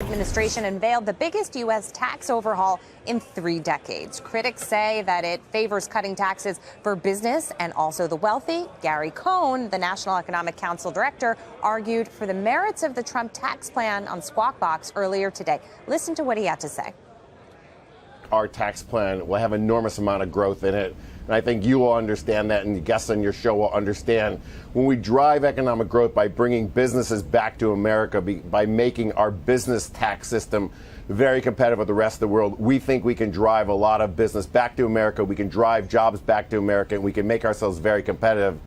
administration unveiled the biggest U.S. tax overhaul in 3 decades. Critics say that it favors cutting taxes for business and also the wealthy. Gary Cohn, the National Economic Council director, argued for the merits of the Trump tax plan on Squawk Box earlier today. Listen to what he had to say. Our tax plan will have enormous amount of growth in it. And I think you will understand that, and the guests on your show will understand. When we drive economic growth by bringing businesses back to America, by making our business tax system very competitive with the rest of the world, we think we can drive a lot of business back to America. We can drive jobs back to America, and we can make ourselves very competitive.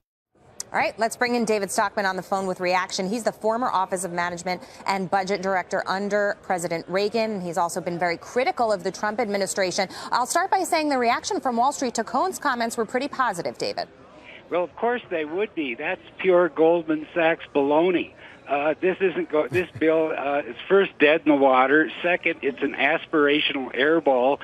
All right, let's bring in David Stockman on the phone with reaction. He's the former Office of Management and Budget Director under President Reagan. He's also been very critical of the Trump administration. I'll start by saying the reaction from Wall Street to Cohn's comments were pretty positive, David. Well, of course they would be. That's pure Goldman Sachs baloney. This bill is first dead in the water. Second, it's an aspirational airball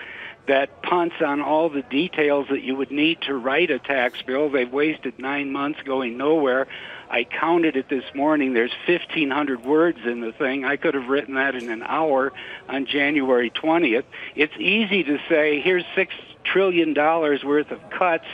that punts on all the details that you would need to write a tax bill. They've wasted 9 months going nowhere. I counted it this morning. There's 1,500 words in the thing. I could have written that in an hour on January 20th. It's easy to say, here's $6 trillion worth of cuts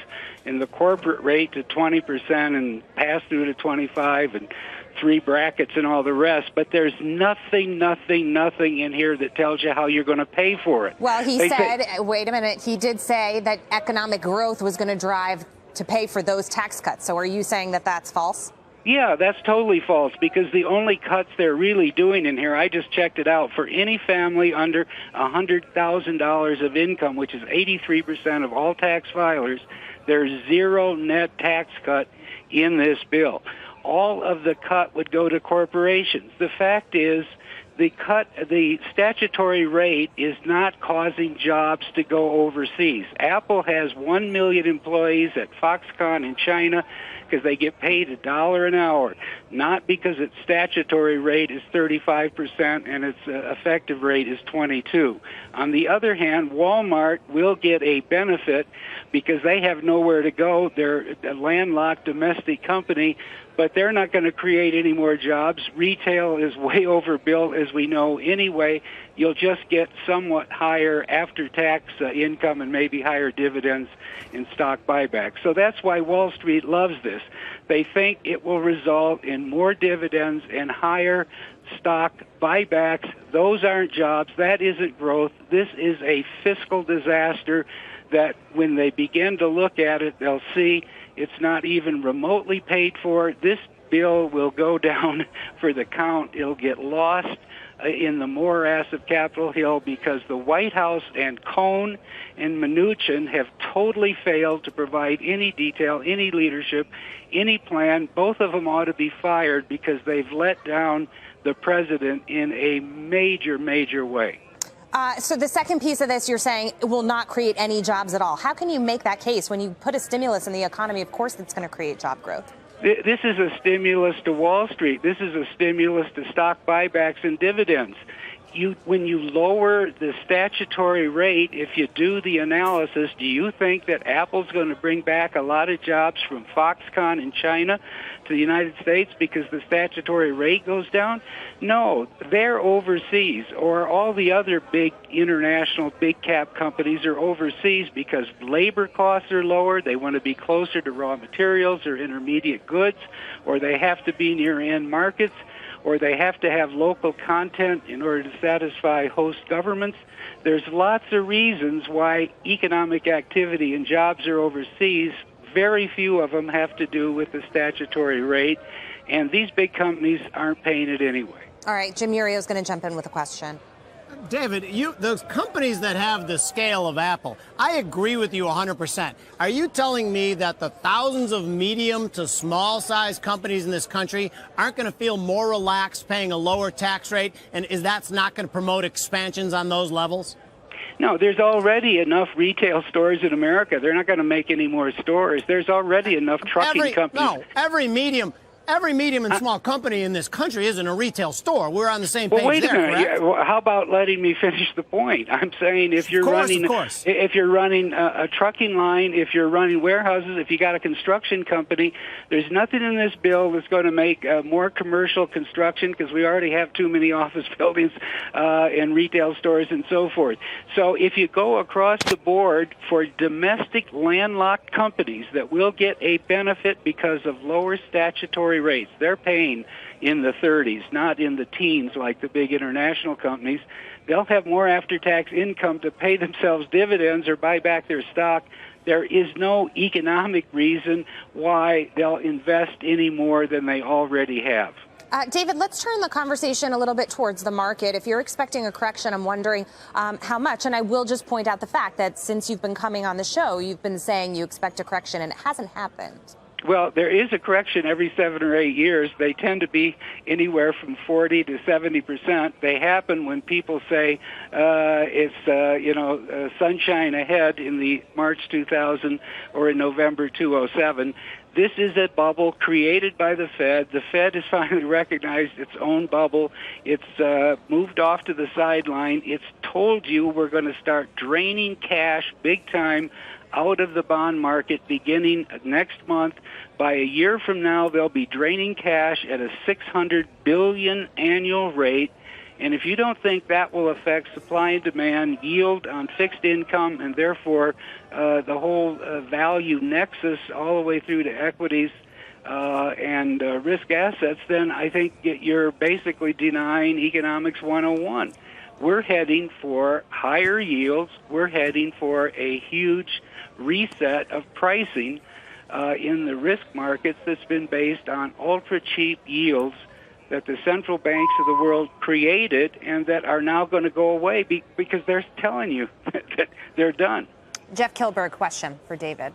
in the corporate rate to 20% and pass through to 25 and 3 brackets and all the rest, but there's nothing in here that tells you how you're going to pay for it. Well, he said, wait a minute, he did say that economic growth was going to drive to pay for those tax cuts. So are you saying that that's false? Yeah, that's totally false, because the only cuts they're really doing in here, I just checked it out, for any family under $100,000 of income, which is 83% of all tax filers, there's 0 net tax cut in this bill. All of the cut would go to corporations. The fact is, the statutory rate is not causing jobs to go overseas. Apple has 1 million employees at Foxconn in China because they get paid $1 an hour, not because its statutory rate is 35% and its effective rate is 22%. On the other hand, Walmart will get a benefit because they have nowhere to go. They're a landlocked domestic company, but they're not going to create any more jobs. Retail is way overbuilt, as we know anyway. You'll just get somewhat higher after-tax income and maybe higher dividends in stock buybacks. So that's why Wall Street loves this. They think it will result in more dividends and higher stock buybacks. Those aren't jobs. That isn't growth. This is a fiscal disaster that when they begin to look at it, they'll see it's not even remotely paid for. This bill will go down for the count. It'll get lost in the morass of Capitol Hill because the White House and Cohn and Mnuchin have totally failed to provide any detail, any leadership, any plan. Both of them ought to be fired because they've let down the president in a major way. So the second piece of this, you're saying it will not create any jobs at all. How can you make that case when you put a stimulus in the economy? Of course, it's going to create job growth. This is a stimulus to Wall Street. This is a stimulus to stock buybacks and dividends. When you lower the statutory rate, if you do the analysis, do you think that Apple's going to bring back a lot of jobs from Foxconn in China to the United States because the statutory rate goes down? No, they're overseas, or all the other big international big cap companies are overseas because labor costs are lower. They want to be closer to raw materials or intermediate goods, or they have to be near end markets, or they have to have local content in order to satisfy host governments. There's lots of reasons why economic activity and jobs are overseas. Very few of them have to do with the statutory rate, and these big companies aren't paying it anyway. All right, Jim Murio is going to jump in with a question. David, those companies that have the scale of Apple, I agree with you 100%. Are you telling me that the thousands of medium to small-sized companies in this country aren't going to feel more relaxed paying a lower tax rate, and that's not going to promote expansions on those levels? No, there's already enough retail stores in America. They're not going to make any more stores. There's already enough trucking companies. No, every medium Every medium and small company in this country isn't a retail store. We're on the same page Well, wait there, a minute. correct? Yeah, well, how about letting me finish the point? I'm saying if you're running a trucking line, if you're running warehouses, if you got a construction company, there's nothing in this bill that's going to make more commercial construction, because we already have too many office buildings and retail stores and so forth. So if you go across the board for domestic landlocked companies that will get a benefit because of lower statutory rates, they're paying in the 30s, not in the teens like the big international companies. They'll have more after-tax income to pay themselves dividends or buy back their stock. There is no economic reason why they'll invest any more than they already have. David, let's turn the conversation a little bit towards the market. If you're expecting a correction, I'm wondering how much. And I will just point out the fact that since you've been coming on the show, you've been saying you expect a correction, and it hasn't happened. Well, there is a correction every 7 or 8 years. They tend to be anywhere from 40 to 70%. They happen when people say it's sunshine ahead in the March 2000 or in November 2007. This is a bubble created by the Fed. The Fed has finally recognized its own bubble. It's moved off to the sideline. It's told you we're going to start draining cash big time out of the bond market beginning next month. By a year from now, they'll be draining cash at a $600 billion annual rate. And if you don't think that will affect supply and demand, yield on fixed income, and therefore the whole value nexus all the way through to equities and risk assets, then I think you're basically denying Economics 101. We're heading for higher yields. We're heading for a huge reset of pricing in the risk markets that's been based on ultra-cheap yields that the central banks of the world created and that are now going to go away because they're telling you that they're done. Jeff Kilberg, question for David.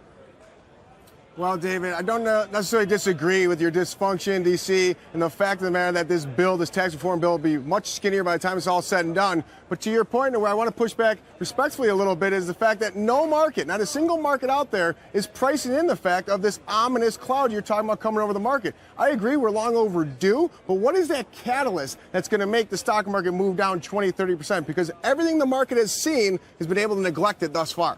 Well, David, I don't necessarily disagree with your dysfunction, D.C., and the fact of the matter that this tax reform bill, will be much skinnier by the time it's all said and done. But to your point, and where I want to push back respectfully a little bit, is the fact that no market, not a single market out there, is pricing in the fact of this ominous cloud you're talking about coming over the market. I agree we're long overdue, but what is that catalyst that's going to make the stock market move down 20, 30%? Because everything the market has seen has been able to neglect it thus far.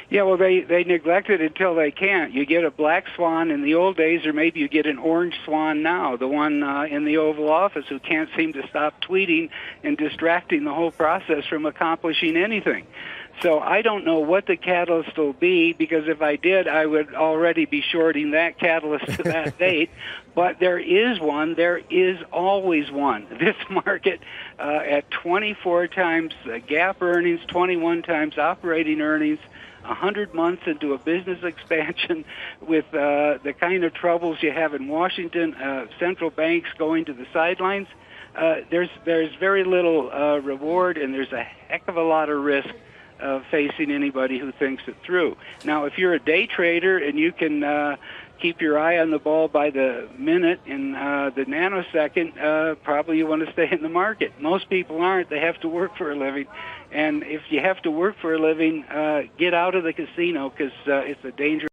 Yeah, well, they neglect it until they can't. You get a black swan in the old days, or maybe you get an orange swan now, the one in the Oval Office who can't seem to stop tweeting and distracting the whole process from accomplishing anything. So I don't know what the catalyst will be, because if I did, I would already be shorting that catalyst to that date. But there is one. There is always one. This market at 24 times GAAP earnings, 21 times operating earnings, 100 months into a business expansion with the kind of troubles you have in Washington, central banks going to the sidelines, there's very little reward, and there's a heck of a lot of risk facing anybody who thinks it through. Now, if you're a day trader and you can keep your eye on the ball by the minute and the nanosecond, probably you want to stay in the market. Most people aren't. They have to work for a living. And if you have to work for a living, get out of the casino, because it's a dangerous